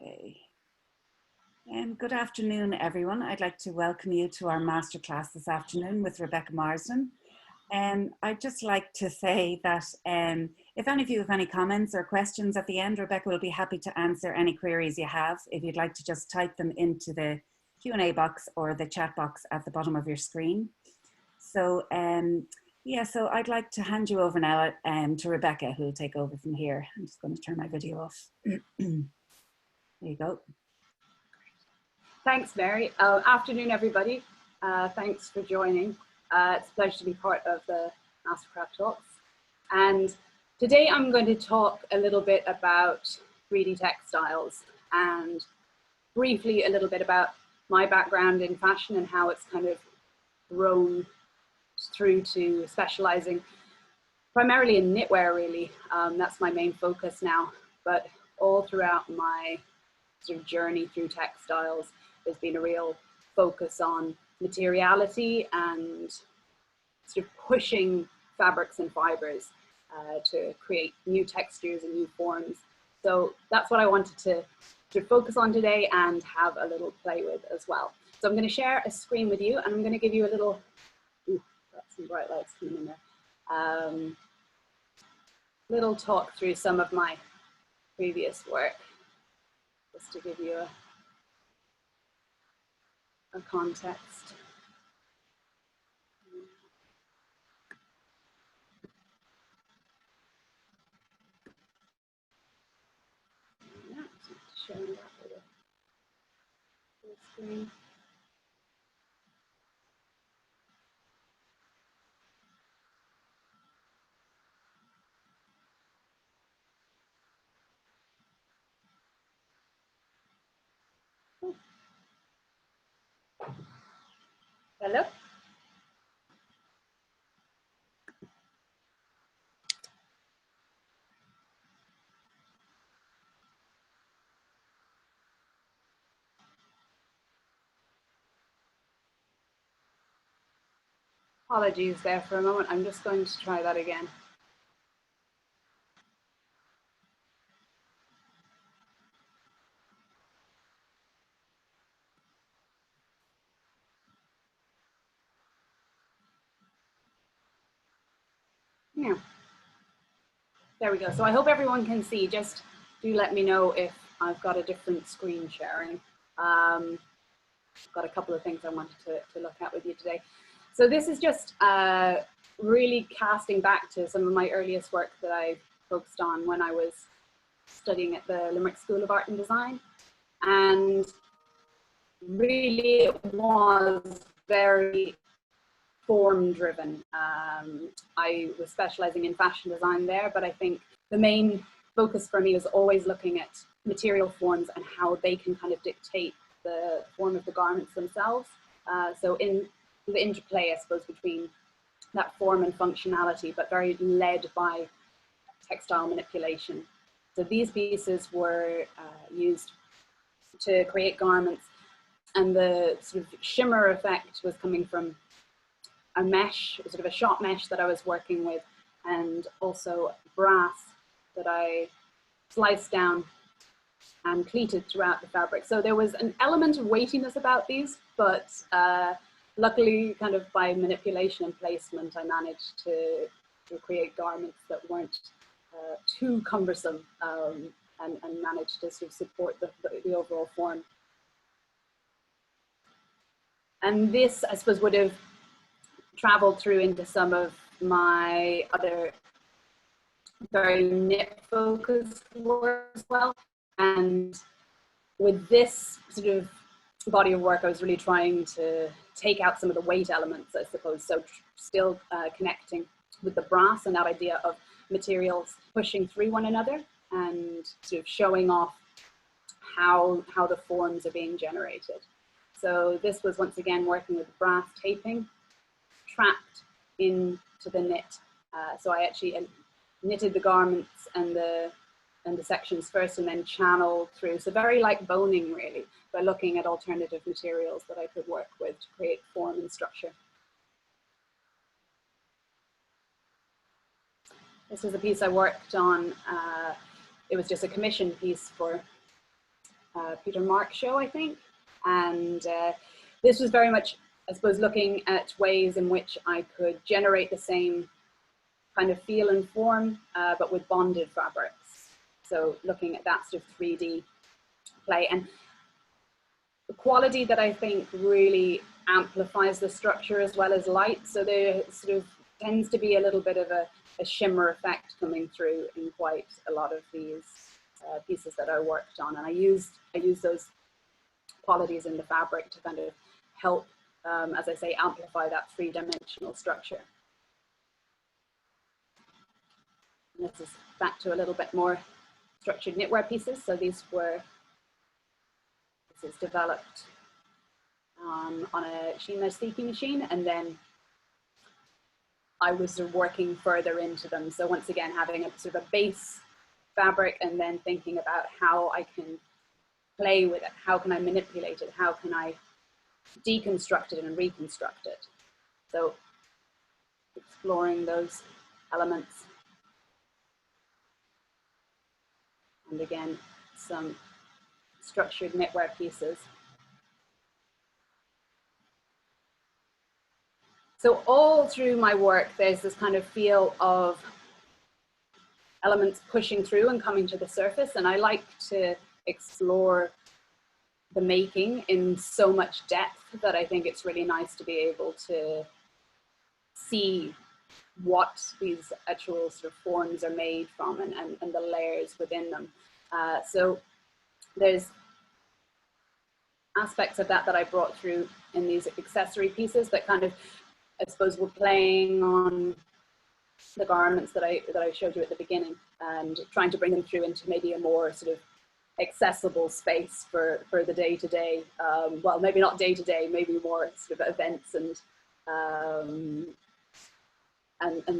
Okay. Good afternoon, everyone. I'd like to welcome you to our masterclass this afternoon with Rebecca Marsden. I'd just like to say that if any of you have any comments or questions at the end, Rebecca will be happy to answer any queries you have. If you'd like to just type them into the Q&A box or the chat box at the bottom of your screen. So yeah, so I'd like to hand you over now to Rebecca, who will take over from here. I'm just going to turn my video off. There you go. Thanks, Mary. Afternoon, everybody. Thanks for joining. It's a pleasure to be part of the Mastercraft Talks. And today I'm going to talk a little bit about 3D textiles and briefly a little bit about my background in fashion and how it's kind of grown through to specializing primarily in knitwear, really. That's my main focus now, but all throughout my sort of journey through textiles, there's been a real focus on materiality and sort of pushing fabrics and fibers to create new textures and new forms. So that's what I wanted to focus on today and have a little play with as well. So I'm going to share a screen with you and I'm going to give you a little, ooh, got some bright lights coming in there, little talk through some of my previous work, just to give you a context. Yeah, showing that with a full screen. Hello? Apologies there for a moment. I'm just going to try that again. Yeah. There we go. So I hope everyone can see. Just do let me know if I've got a different screen sharing. I've got a couple of things I wanted to look at with you today. So this is just really casting back to some of my earliest work that I focused on when I was studying at the Limerick School of Art and Design. And really it was very form driven. I was specializing in fashion design there, but I think the main focus for me was always looking at material forms and how they can kind of dictate the form of the garments themselves. So in the interplay, I suppose, between that form and functionality, but very led by textile manipulation. So these pieces were used to create garments, and the sort of shimmer effect was coming from a mesh, sort of a shot mesh that I was working with, and also brass that I sliced down and pleated throughout the fabric. So there was an element of weightiness about these, but luckily, kind of by manipulation and placement, I managed to create garments that weren't too cumbersome and managed to sort of support the overall form. And this, I suppose, would have traveled through into some of my other very knit focused work as well. And with this sort of body of work, I was really trying to take out some of the weight elements, I suppose. So still connecting with the brass and that idea of materials pushing through one another and sort of showing off how the forms are being generated. So this was once again working with brass taping trapped into the knit. So I actually knitted the garments and the sections first and then channeled through. So very like boning really, by looking at alternative materials that I could work with to create form and structure. This was a piece I worked on. It was just a commission piece for Peter Mark show, I think. And this was very much, I suppose, looking at ways in which I could generate the same kind of feel and form, but with bonded fabrics. So looking at that sort of 3D play, and the quality that I think really amplifies the structure as well as light. So there sort of tends to be a little bit of a shimmer effect coming through in quite a lot of these pieces that I worked on. And I used those qualities in the fabric to kind of help, as I say, amplify that three-dimensional structure. And this is back to a little bit more structured knitwear pieces. So this is developed on a Shima machine, and then I was working further into them. So once again, having a sort of a base fabric and then thinking about how I can play with it, how can I manipulate it, how can I deconstruct it and reconstruct it. So exploring those elements. And again, some structured knitwear pieces. So all through my work, there's this kind of feel of elements pushing through and coming to the surface. And I like to explore the making in so much depth that I think it's really nice to be able to see what these actual sort of forms are made from and the layers within them. So there's aspects of that I brought through in these accessory pieces that kind of, I suppose, were playing on the garments that I showed you at the beginning, and trying to bring them through into maybe a more sort of accessible space for the day-to-day, well, maybe not day-to-day, maybe more sort of events and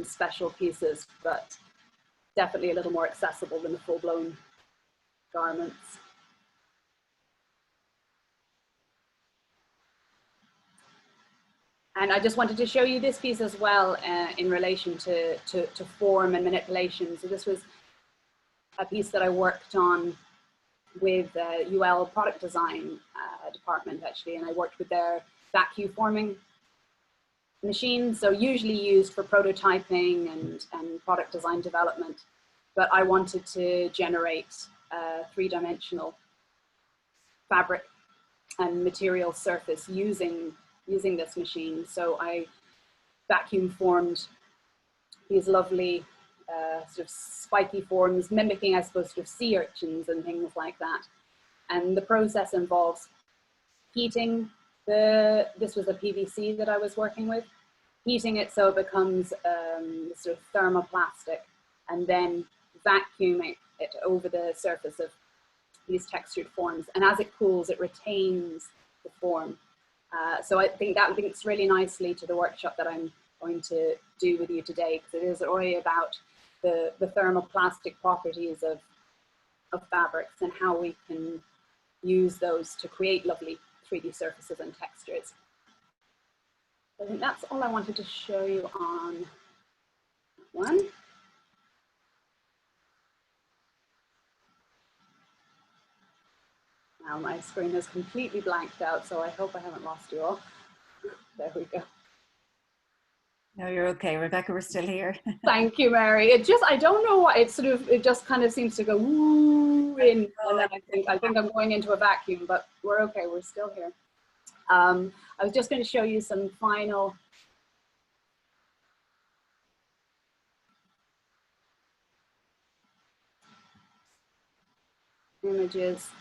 special pieces, but definitely a little more accessible than the full-blown garments. And I just wanted to show you this piece as well in relation to form and manipulation. So this was a piece that I worked on with UL product design department actually, and I worked with their vacuum forming machine, so usually used for prototyping and product design development. But I wanted to generate a three-dimensional fabric and material surface using this machine. So I vacuum formed these lovely sort of spiky forms, mimicking, I suppose, sort of sea urchins and things like that. And the process involves heating this was a PVC that I was working with, heating it so it becomes sort of thermoplastic, and then vacuuming it over the surface of these textured forms. And as it cools, it retains the form. So I think that links really nicely to the workshop that I'm going to do with you today, because it is really about the thermoplastic properties of fabrics and how we can use those to create lovely 3D surfaces and textures. I think that's all I wanted to show you on that one. Now my screen is completely blanked out, so I hope I haven't lost you all. There we go. No, you're okay, Rebecca, we're still here. Thank you, Mary. It just, I don't know what, it just kind of seems to go woo in, and then I think I'm going into a vacuum, but we're okay, we're still here. I was just going to show you some final images.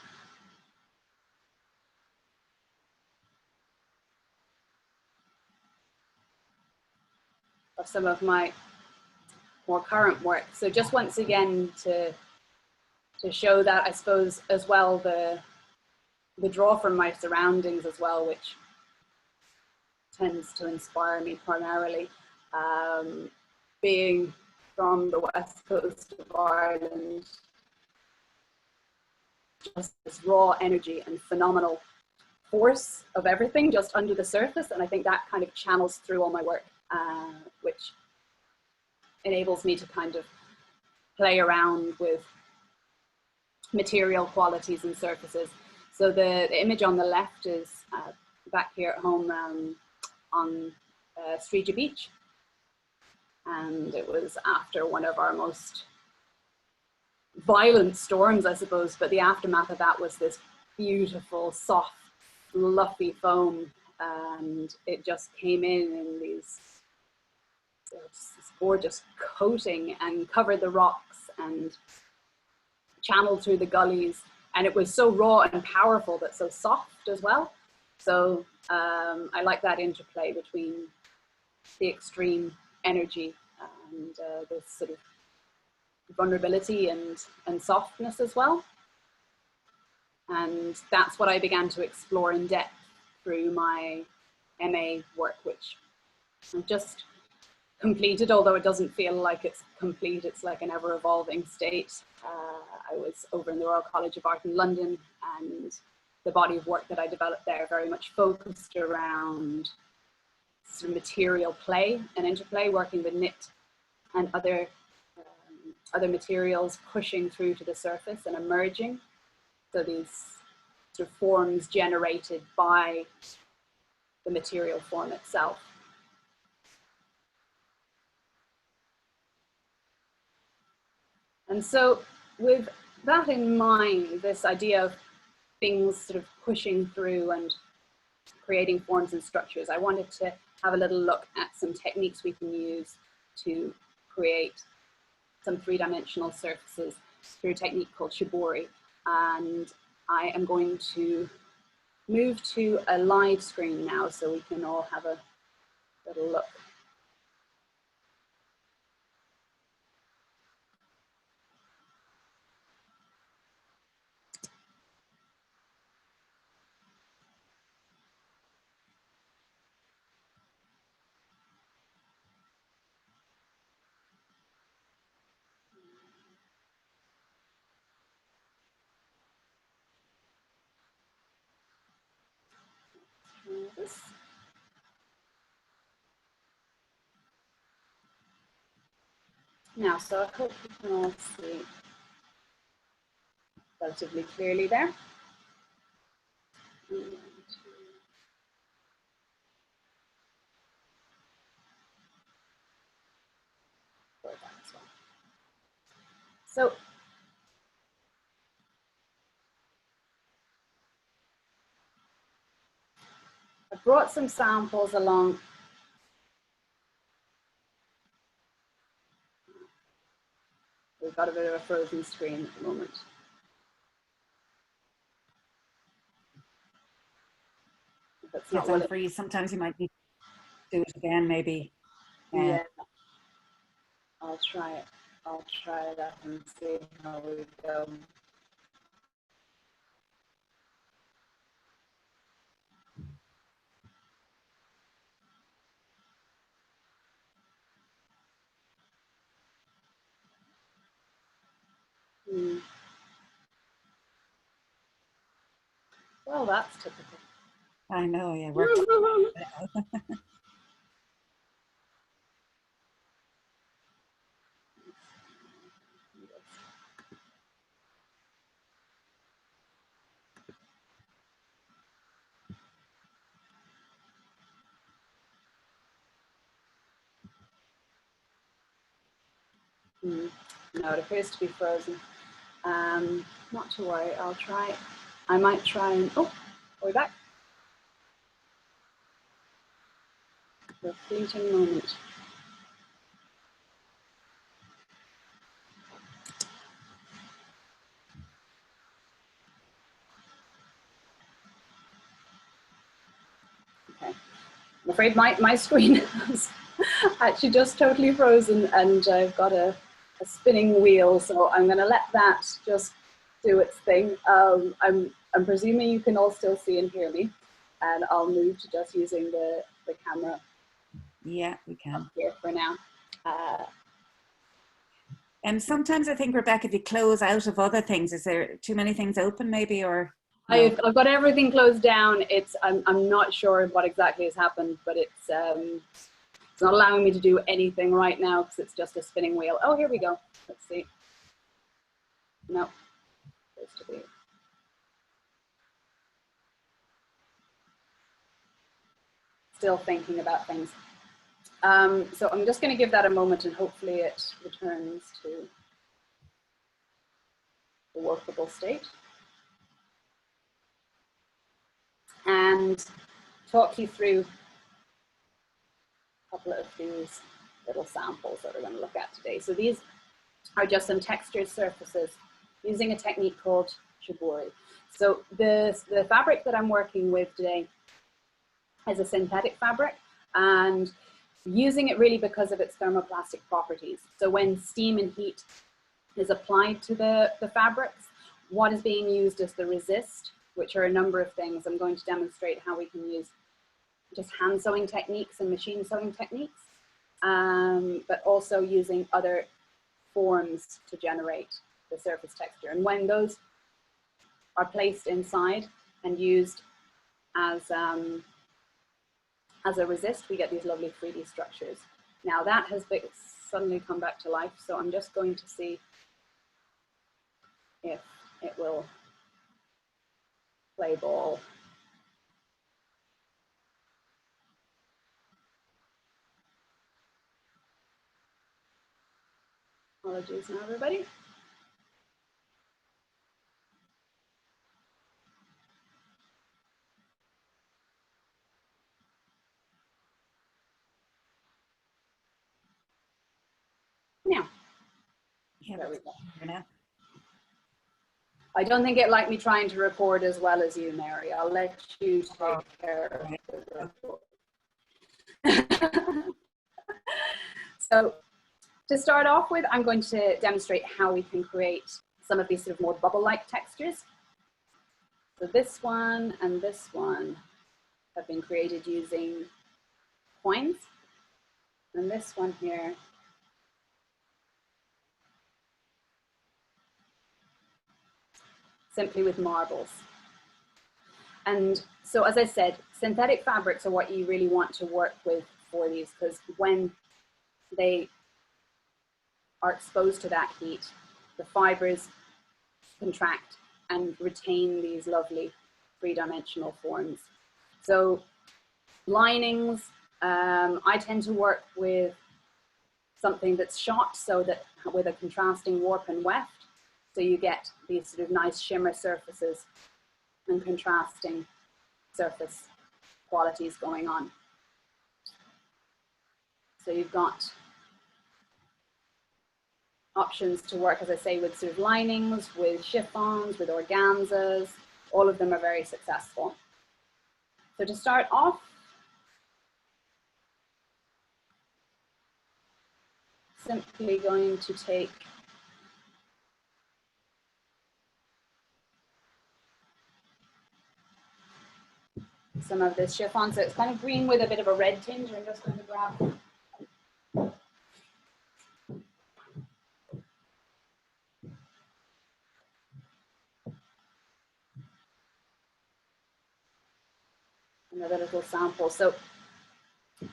Of some of my more current work. So just once again to show that, I suppose, as well, the draw from my surroundings as well, which tends to inspire me primarily. Being from the west coast of Ireland, just this raw energy and phenomenal force of everything just under the surface, and I think that kind of channels through all my work, which enables me to kind of play around with material qualities and surfaces. So the image on the left is back here at home on Streeja Beach. And it was after one of our most violent storms, I suppose, but the aftermath of that was this beautiful, soft, fluffy foam. And it just came in these this gorgeous coating and covered the rocks and channeled through the gullies. And it was so raw and powerful, but so soft as well. So I like that interplay between the extreme energy and this sort of vulnerability and softness as well. And that's what I began to explore in depth through my MA work, which I've just completed, although it doesn't feel like it's complete. It's like an ever-evolving state. I was over in the Royal College of Art in London, and the body of work that I developed there very much focused around sort of material play and interplay, working with knit and other materials pushing through to the surface and emerging. So these sort of forms generated by the material form itself. And so with that in mind, this idea of things sort of pushing through and creating forms and structures, I wanted to have a little look at some techniques we can use to create some three-dimensional surfaces through a technique called shibori. And I am going to move to a live screen now so we can all have a little look. Now, so I hope you can all see relatively clearly there. So I brought some samples along. We've got a bit of a frozen screen at the moment. That's not yes, for you. Sometimes you might need to do it again, maybe. Yeah, I'll try it. I'll try that and see how we go. Well, that's typical. I know, yeah. No, it appears to be frozen. Not to worry, I'll try. I might try and, oh, are we back? For a fleeting moment. Okay, I'm afraid my screen is actually just totally frozen, and I've got a spinning wheel, so I'm going to let that just do its thing. I'm presuming you can all still see and hear me, and I'll move to just using the camera. Yeah, we can. Here for now. And sometimes I think, Rebecca, if you close out of other things, is there too many things open maybe, or? No? I've got everything closed down. I'm not sure what exactly has happened, but it's not allowing me to do anything right now because it's just a spinning wheel. Oh, here we go. Let's see. No. Supposed to be. still thinking about things. So I'm just going to give that a moment and hopefully it returns to the workable state. And talk you through a couple of these little samples that we're going to look at today. So these are just some textured surfaces using a technique called shibori. So the fabric that I'm working with today is a synthetic fabric, and using it really because of its thermoplastic properties. So when steam and heat is applied to the fabrics, what is being used is the resist, which are a number of things. I'm going to demonstrate how we can use just hand sewing techniques and machine sewing techniques, but also using other forms to generate the surface texture. And when those are placed inside and used as a resist, we get these lovely 3D structures. Now that has suddenly come back to life, so I'm just going to see if it will play ball. Apologies now, everybody. Now, there we go. I don't think it liked me trying to record as well as you, Mary. I'll let you take care of the report. So to start off with, I'm going to demonstrate how we can create some of these sort of more bubble-like textures. So this one and this one have been created using coins. And this one here simply with marbles. And so, as I said, synthetic fabrics are what you really want to work with for these, because when they are exposed to that heat, the fibers contract and retain these lovely three-dimensional forms. So linings, I tend to work with something that's shot, so that with a contrasting warp and weft, so you get these sort of nice shimmer surfaces and contrasting surface qualities going on. So you've got options to work, as I say, with sort of linings, with chiffons, with organzas. All of them are very successful. So to start off, simply going to take some of this chiffon. So it's kind of green with a bit of a red tinge. I'm just going to grab another little sample. So I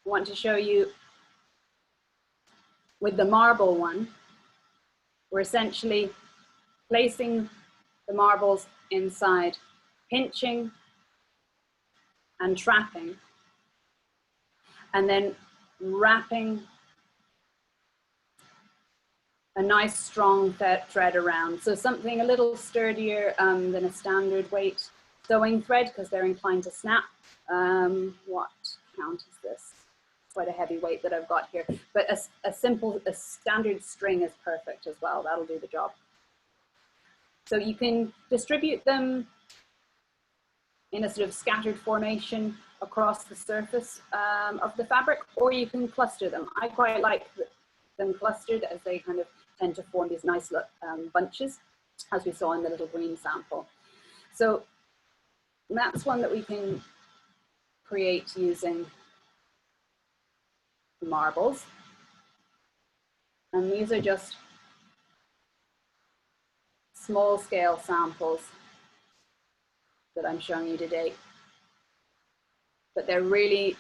want to show you with the marble one, we're essentially placing the marbles inside, pinching and trapping, and then wrapping a nice strong thread around. So something a little sturdier than a standard weight sewing thread, because they're inclined to snap. What count is this? Quite a heavy weight that I've got here, but a standard string is perfect as well. That'll do the job. So you can distribute them in a sort of scattered formation across the surface of the fabric, or you can cluster them. I quite like them clustered, as they kind of tend to form these nice bunches, as we saw in the little green sample. So that's one that we can create using marbles. And these are just small scale samples that I'm showing you today. But they're really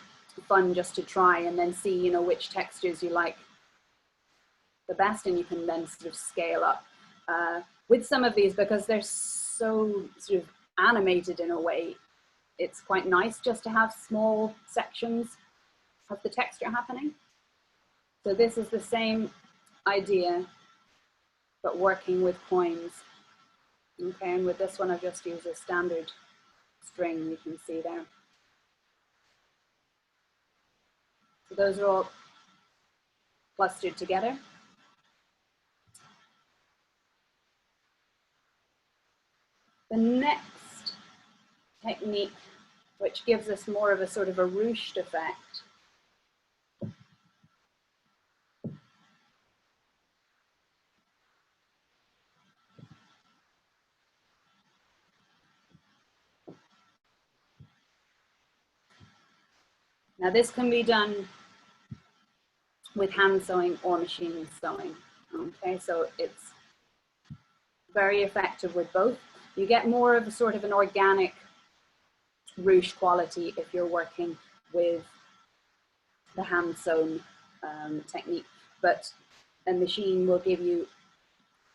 fun just to try and then see, you know, which textures you like the best, and you can then sort of scale up with some of these, because they're so sort of animated in a way. it's quite nice just to have small sections of the texture happening. So this is the same idea, but working with coins. Okay, and with this one, I've just used a standard string, you can see there. So those are all clustered together. The next technique, which gives us more of a sort of a ruched effect, now this can be done with hand sewing or machine sewing. Okay, so it's very effective with both. You get more of a sort of an organic ruched quality if you're working with the hand sewn technique, but a machine will give you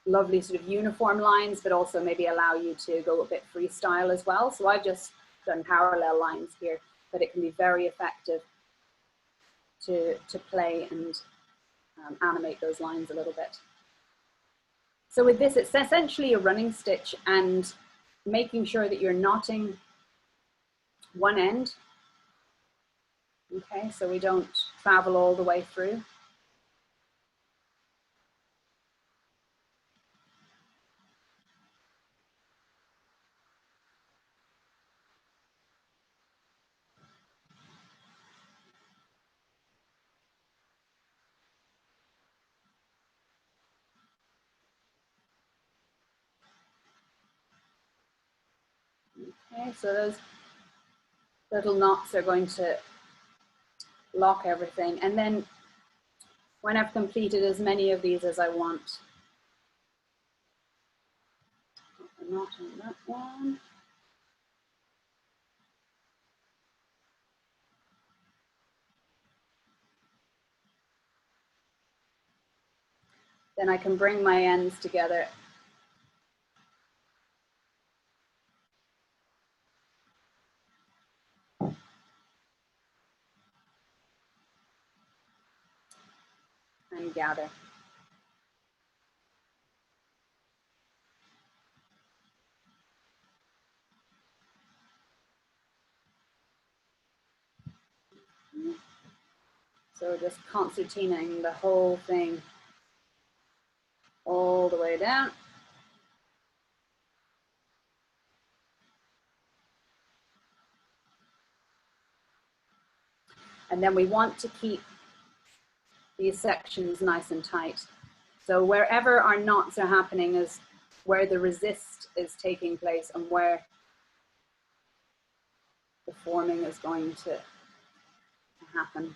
lovely sort of uniform lines, but also maybe allow you to go a bit freestyle as well. So I've just done parallel lines here, but it can be very effective to play and animate those lines a little bit. So with this, it's essentially a running stitch and making sure that you're knotting one end. Okay, so we don't travel all the way through. Okay, so those little knots are going to lock everything. And then when I've completed as many of these as I want, put a knot on that one. Then I can bring my ends together and gather. So just concertinaing the whole thing all the way down. And then we want to keep these sections nice and tight. So wherever our knots are happening is where the resist is taking place and where the forming is going to happen.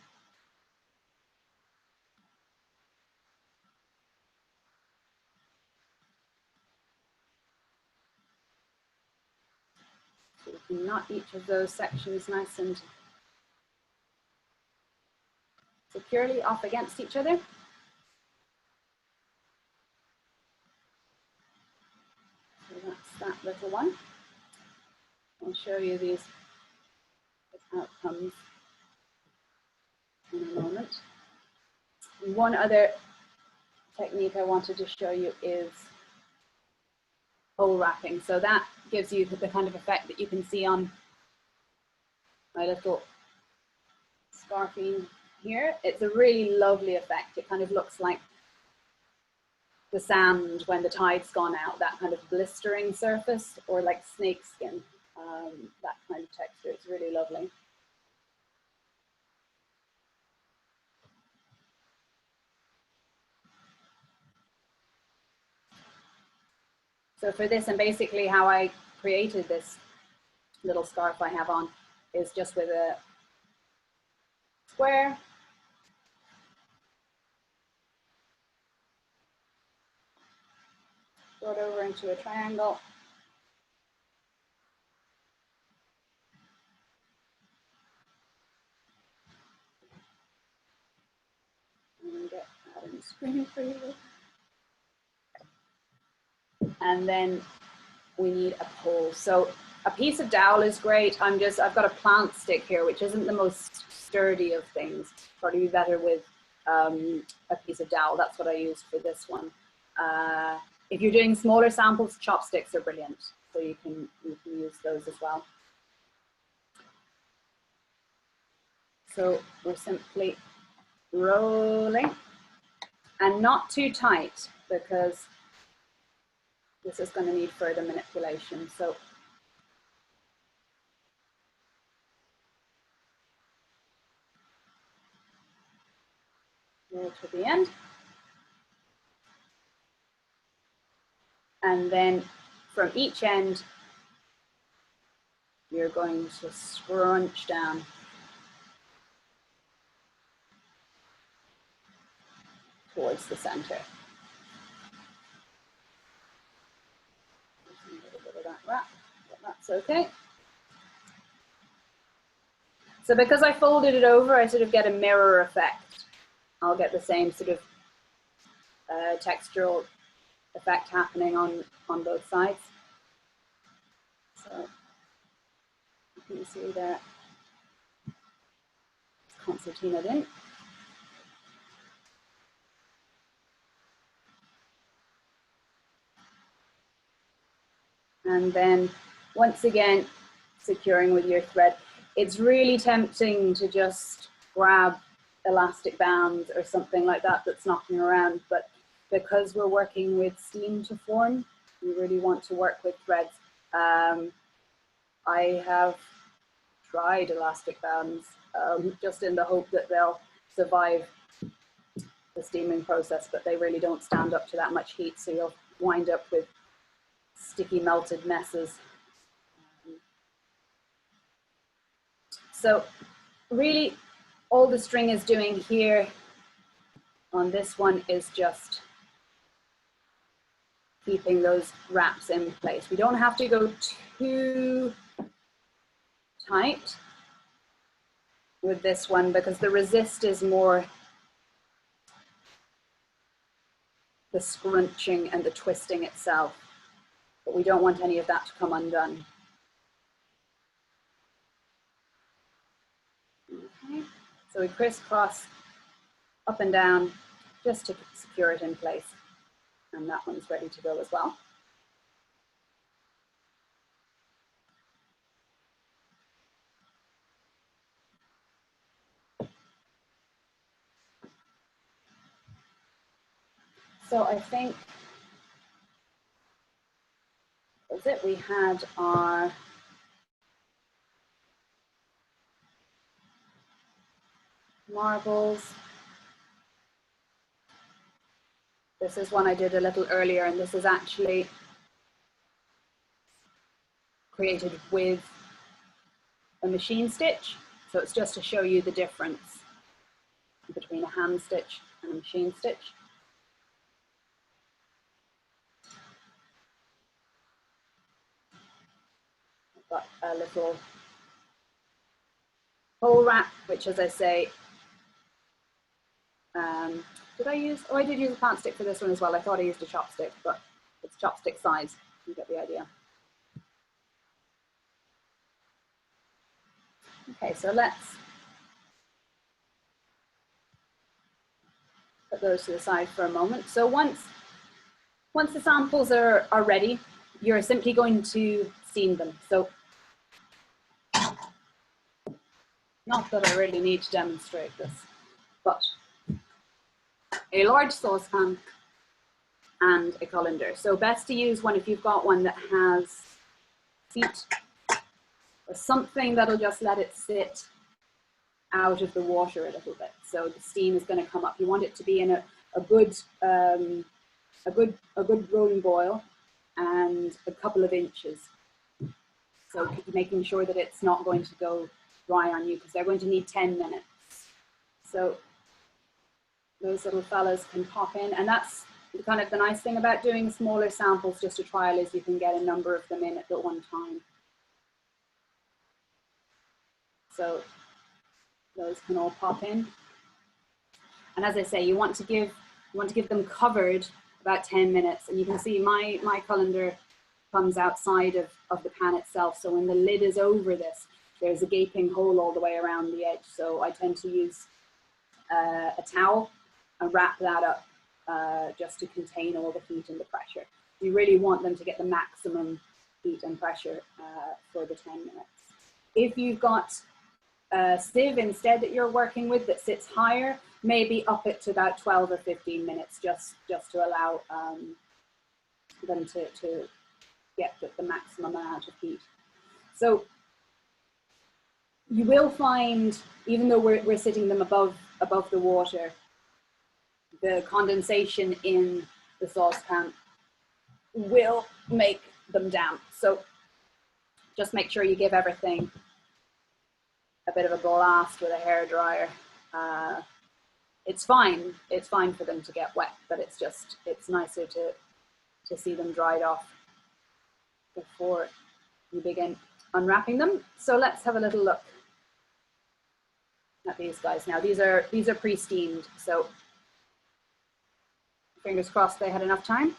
So we can knot each of those sections nice and securely off against each other. So that's that little one. I'll show you these outcomes in a moment. And one other technique I wanted to show you is hole wrapping. So that gives you the kind of effect that you can see on my little scarfine here. It's a really lovely effect. It kind of looks like the sand when the tide's gone out, that kind of blistering surface, or like snake skin, that kind of texture. It's really lovely. So for this, and basically how I created this little scarf I have on is just with a square, draw it over into a triangle, and get that on the screen for you. And then we need a pole. So A piece of dowel is great. I've got a plant stick here, which isn't the most sturdy of things. Probably be better with a piece of dowel. That's what I used for this one. If you're doing smaller samples, chopsticks are brilliant. So you can use those as well. So we're simply rolling, and not too tight because this is going to need further manipulation. So roll to the end. And then from each end, you're going to scrunch down. Towards the center. A little bit of that wrap, but that's okay. So because I folded it over, I sort of get a mirror effect. I'll get the same sort of textural effect happening on both sides. So you can see there, it's concertinaed in. And then once again, securing with your thread. It's really tempting to just grab elastic bands or something like that that's knocking around, but because we're working with steam to form, we really want to work with threads. I have tried elastic bands just in the hope that they'll survive the steaming process, but they really don't stand up to that much heat, so you'll wind up with sticky melted messes. So really all the string is doing here on this one is just keeping those wraps in place. We don't have to go too tight with this one because the resist is more the scrunching and the twisting itself, but we don't want any of that to come undone. Okay. So we crisscross up and down just to secure it in place. And that one's ready to go as well. So I think that was it. We had our marbles. This is one I did a little earlier, and this is actually created with a machine stitch. So it's just to show you the difference between a hand stitch and a machine stitch. I've got a little hole wrap, which, as I say, did I use, oh, I did use a plant stick for this one as well. I thought I used a chopstick, but it's chopstick size. You get the idea. Okay, so let's put those to the side for a moment. So once the samples are ready, you're simply going to steam them. So not that I really need to demonstrate this, but a large saucepan and a colander. So best to use one if you've got one that has feet or something that'll just let it sit out of the water a little bit. So the steam is going to come up. You want it to be in a good rolling boil and a couple of inches. So making sure that it's not going to go dry on you because they're going to need 10 minutes. So those little fellas can pop in, and that's kind of the nice thing about doing smaller samples just a trial is you can get a number of them in at the one time. So those can all pop in. And as I say, you want to give them covered about 10 minutes, and you can see my colander comes outside of the pan itself. So when the lid is over this, there's a gaping hole all the way around the edge. So I tend to use a towel and wrap that up just to contain all the heat and the pressure. You really want them to get the maximum heat and pressure for the 10 minutes. If you've got a sieve instead that you're working with that sits higher, maybe up it to about 12 or 15 minutes just to allow them to get the maximum amount of heat. So you will find, even though we're sitting them above the water, the condensation in the saucepan will make them damp. So just make sure you give everything a bit of a blast with a hairdryer. It's fine for them to get wet, but it's nicer to see them dried off before you begin unwrapping them. So let's have a little look at these guys now. These are pre-steamed, so fingers crossed they had enough time.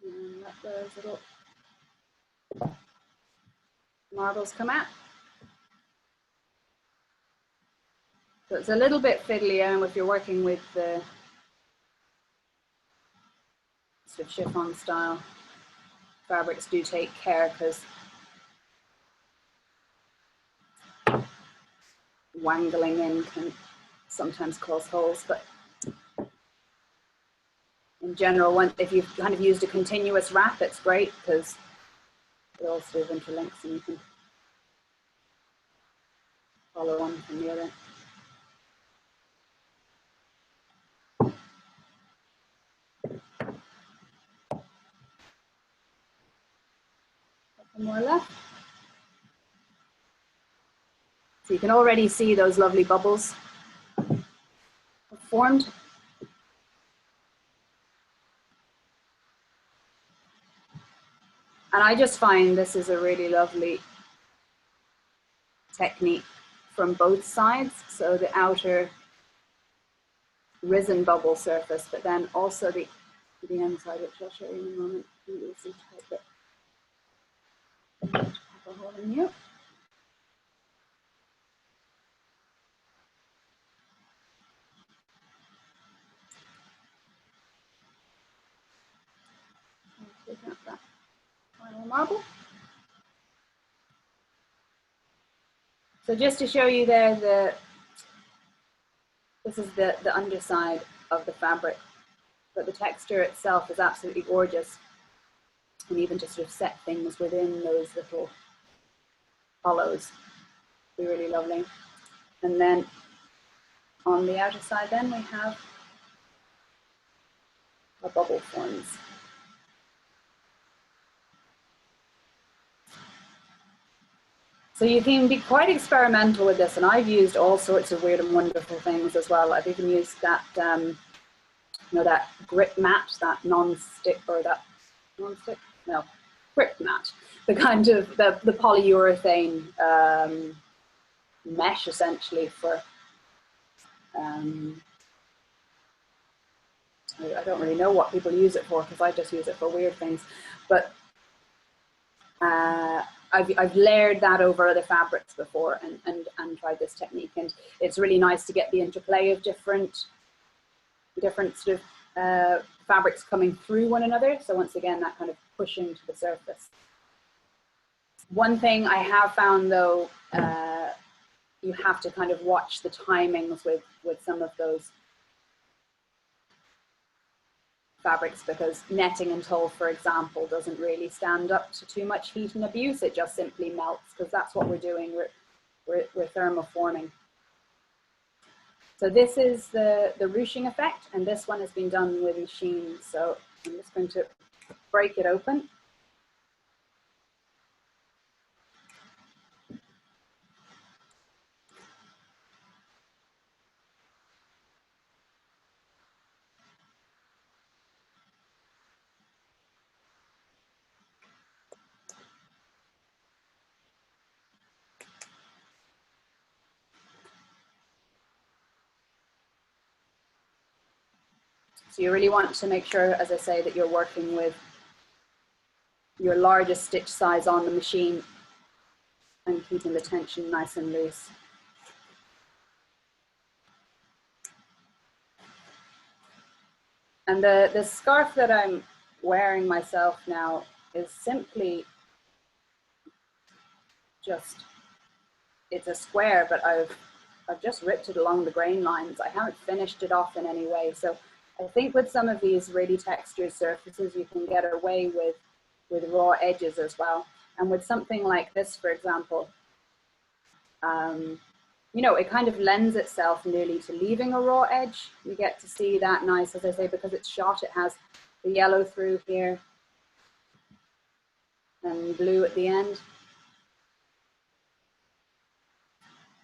And let those little marbles come out. So it's a little bit fiddly, and if you're working with the sort of chiffon style fabrics, do take care, because wangling in can sometimes cause holes. But in general, if you've kind of used a continuous wrap, it's great because it all sort of interlinks and you can follow one from the other. Couple more left. So you can already see those lovely bubbles have formed. And I just find this is a really lovely technique from both sides. So the outer risen bubble surface, but then also the inside, which I'll show you in a moment. A hole in you. Take out that final marble. So just to show you there, this is the underside of the fabric, but the texture itself is absolutely gorgeous. And even to sort of set things within those little hollows, be really lovely. And then on the outer side, then we have our bubble forms. So you can be quite experimental with this, and I've used all sorts of weird and wonderful things as well. I've even used that, you know, that grip mat, that non-stick, or that non-stick, no, grip mat, the kind of the polyurethane mesh essentially for. I don't really know what people use it for, because I just use it for weird things, but. I've layered that over other fabrics before and tried this technique, and it's really nice to get the interplay of different sort of fabrics coming through one another. So once again, that kind of pushing to the surface. One thing I have found though, you have to kind of watch the timings with some of those fabrics, because netting and tulle, for example, doesn't really stand up to too much heat and abuse. It just simply melts, because that's what we're doing. We're thermoforming. So this is the ruching effect, and this one has been done with machine. So I'm just going to break it open. So you really want to make sure, as I say, that you're working with your largest stitch size on the machine and keeping the tension nice and loose. And the scarf that I'm wearing myself now is simply just, it's a square, but I've just ripped it along the grain lines. I haven't finished it off in any way. So I think with some of these really textured surfaces, you can get away with raw edges as well. And with something like this, for example, you know, it kind of lends itself nearly to leaving a raw edge. You get to see that nice, as I say, because it's shot, it has the yellow through here and blue at the end.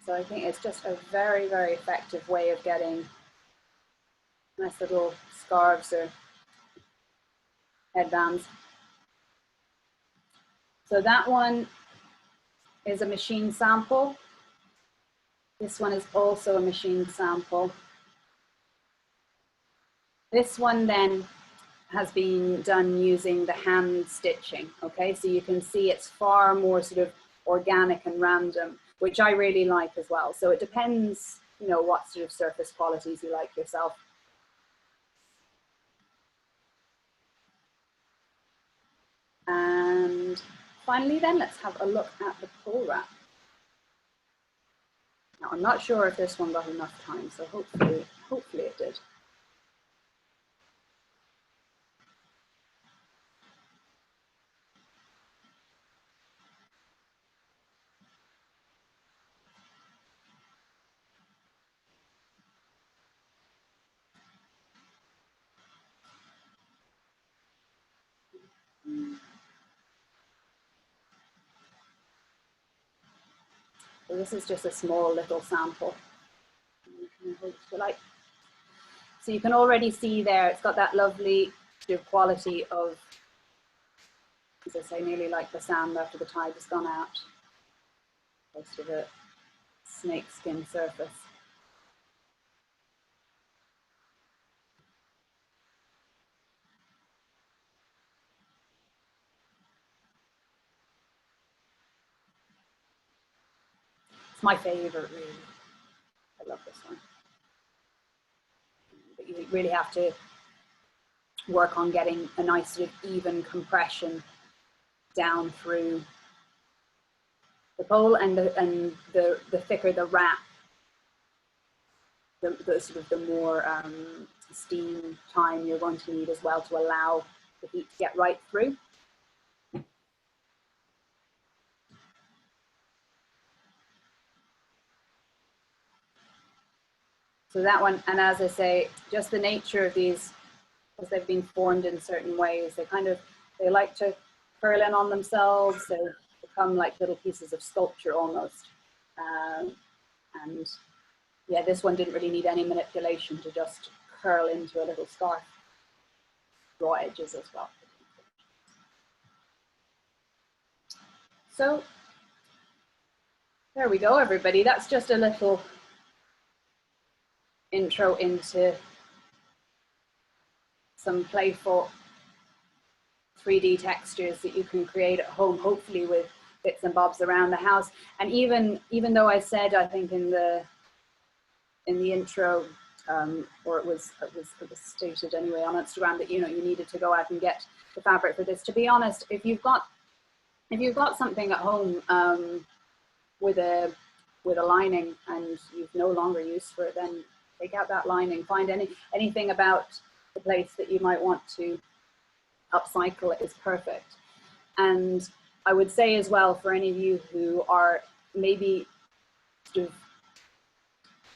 So I think it's just a very, very effective way of getting nice little scarves or headbands. So that one is a machine sample. This one is also a machine sample. This one then has been done using the hand stitching, okay? So you can see it's far more sort of organic and random, which I really like as well. So it depends, you know, what sort of surface qualities you like yourself. And finally then, let's have a look at the pull wrap. Now, I'm not sure if this one got enough time, so hopefully it did. So this is just a small little sample. So you can already see there, it's got that lovely sort of quality of, as I say, nearly like the sand after the tide has gone out. Close to the snake skin surface. It's my favorite, really. I love this one. But you really have to work on getting a nice sort of even compression down through the pole, and the thicker the wrap, the sort of the more steam time you're going to need as well to allow the heat to get right through. So that one, and as I say, just the nature of these, as they've been formed in certain ways, they like to curl in on themselves. They become like little pieces of sculpture almost. And yeah, this one didn't really need any manipulation to just curl into a little scarf. Raw edges as well. So there we go, everybody. That's just a little intro into some playful 3D textures that you can create at home, hopefully with bits and bobs around the house. And even though I said, I think in the intro, or it was stated anyway on Instagram, that you needed to go out and get the fabric for this. To be honest, if you've got something at home with a lining and you've no longer use for it, then take out that lining. Find anything about the place that you might want to upcycle it is perfect. And I would say as well, for any of you who are maybe sort of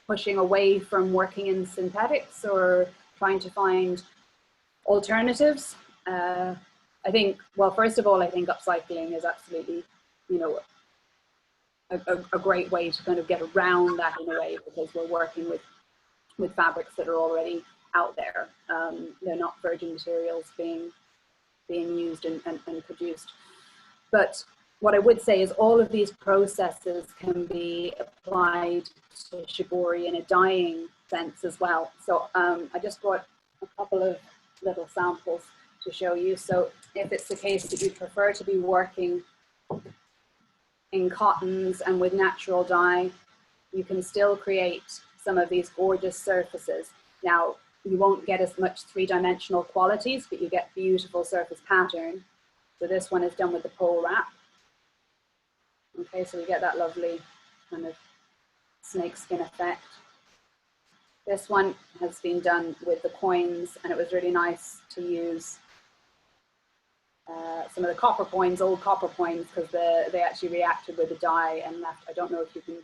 pushing away from working in synthetics or trying to find alternatives, I think, well, first of all, I think upcycling is absolutely, you know, a great way to kind of get around that in a way, because we're working with fabrics that are already out there. They're not virgin materials being used and produced. But what I would say is all of these processes can be applied to shibori in a dyeing sense as well. So I just brought a couple of little samples to show you. So if it's the case that you prefer to be working in cottons and with natural dye, you can still create some of these gorgeous surfaces. Now, you won't get as much three-dimensional qualities, but you get beautiful surface pattern. So this one is done with the pole wrap. Okay, so we get that lovely kind of snakeskin effect. This one has been done with the coins, and it was really nice to use some of the copper coins, old copper coins, because they actually reacted with the dye and left, I don't know if you can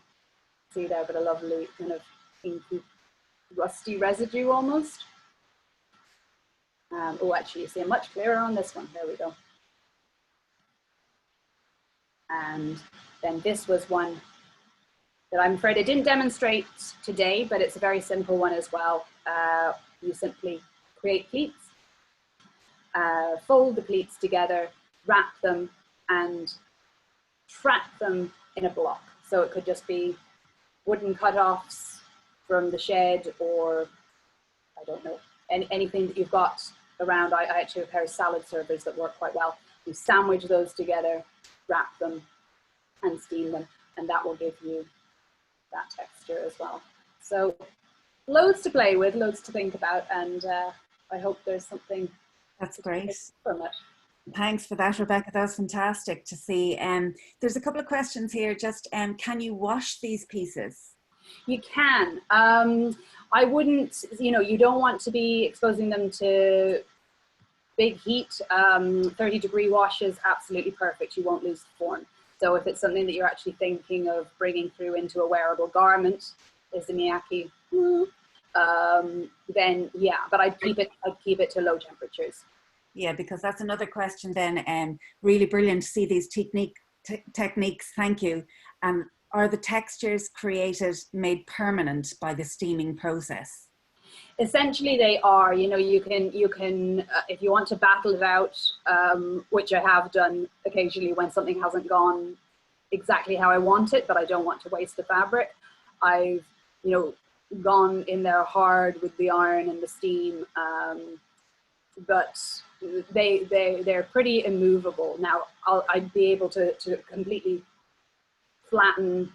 see there, but a lovely kind of inky, rusty residue almost. Oh, actually, you see it much clearer on this one. There we go. And then this was one that I'm afraid I didn't demonstrate today, but it's a very simple one as well. You simply create pleats, fold the pleats together, wrap them, and trap them in a block. So it could just be wooden cut-offs from the shed, or I don't know, anything that you've got around. I actually have a pair of salad servers that work quite well. You sandwich those together, wrap them, and steam them, and that will give you that texture as well. So loads to play with, loads to think about, and I hope there's something that's great from it. Thanks for that, Rebecca. That was fantastic to see. There's a couple of questions here. Just can you wash these pieces? You can. I wouldn't, you know, you don't want to be exposing them to big heat. 30-degree wash is absolutely perfect. You won't lose the form. So if it's something that you're actually thinking of bringing through into a wearable garment, is the miyake, then yeah, but I'd keep it to low temperatures. Yeah, because that's another question then. Really brilliant to see these techniques. Thank you. Are the textures created, made permanent by the steaming process? Essentially they are. You know, you can if you want to battle it out, which I have done occasionally when something hasn't gone exactly how I want it, but I don't want to waste the fabric, I've, you know, gone in there hard with the iron and the steam, but they're pretty immovable. Now I'd be able to completely flatten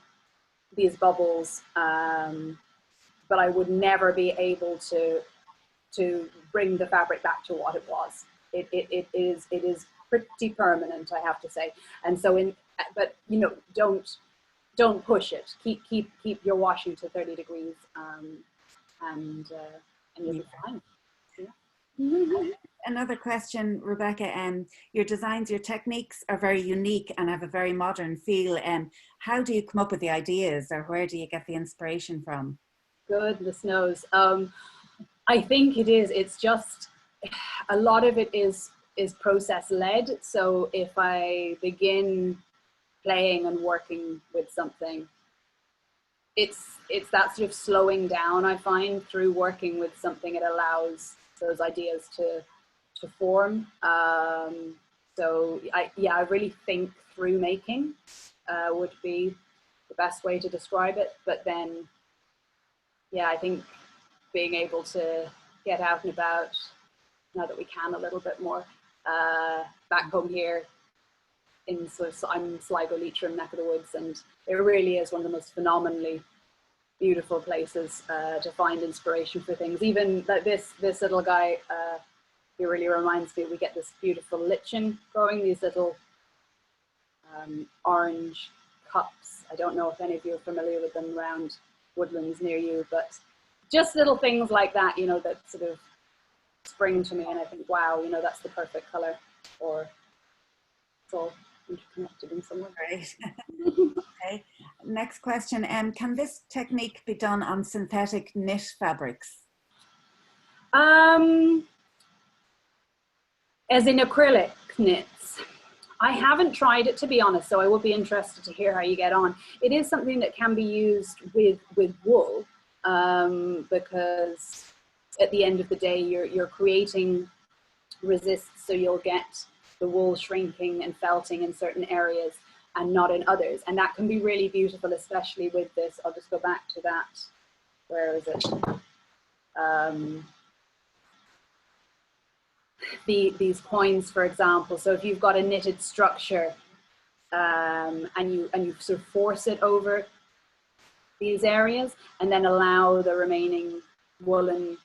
these bubbles, but I would never be able to bring the fabric back to what it was. It is pretty permanent, I have to say. And so but you know, don't push it. Keep your washing to 30 degrees, and you'll be fine. Yeah. Another question, Rebecca, your designs, your techniques are very unique and have a very modern feel. How do you come up with the ideas, or where do you get the inspiration from? Goodness knows. I think it's just, a lot of it is process led. So if I begin playing and working with something, it's that sort of slowing down, I find, through working with something. It allows those ideas to form. So I really think through making would be the best way to describe it. But then, yeah, I think being able to get out and about, now that we can a little bit more, back home here in I'm Sligo, Leitrim neck of the woods, and it really is one of the most phenomenally beautiful places to find inspiration for things. Even like this little guy, he really reminds me, we get this beautiful lichen growing, these little orange cups. I don't know if any of you are familiar with them around woodlands near you, but just little things like that, you know, that sort of spring to me, and I think, wow, you know, that's the perfect color, or it's all interconnected in some way. Right. Okay. Next question. Can this technique be done on synthetic knit fabrics? As in acrylics? knits. I haven't tried it, to be honest, so I would be interested to hear how you get on. It is something that can be used with wool, because at the end of the day, you're creating resists, so you'll get the wool shrinking and felting in certain areas and not in others. And that can be really beautiful, especially with this. I'll just go back to that. Where is it? These coins, for example. So if you've got a knitted structure and you sort of force it over these areas and then allow the remaining woolen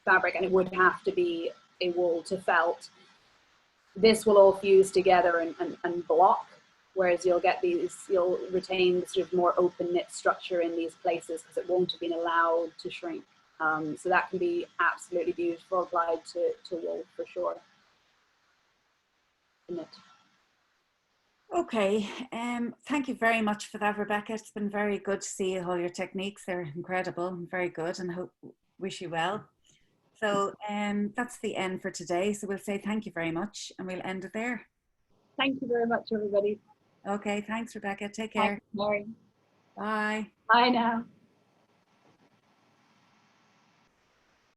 fabric, and it would have to be a wool to felt, this will all fuse together and block, whereas you'll retain the sort of more open knit structure in these places because it won't have been allowed to shrink. So that can be absolutely beautiful applied to wool for sure. Knit. Okay, thank you very much for that, Rebecca. It's been very good to see all your techniques. They're incredible and very good, and wish you well. So that's the end for today. So we'll say thank you very much and we'll end it there. Thank you very much, everybody. Okay, thanks, Rebecca. Take care. Thanks, Laurie. Bye. Bye now.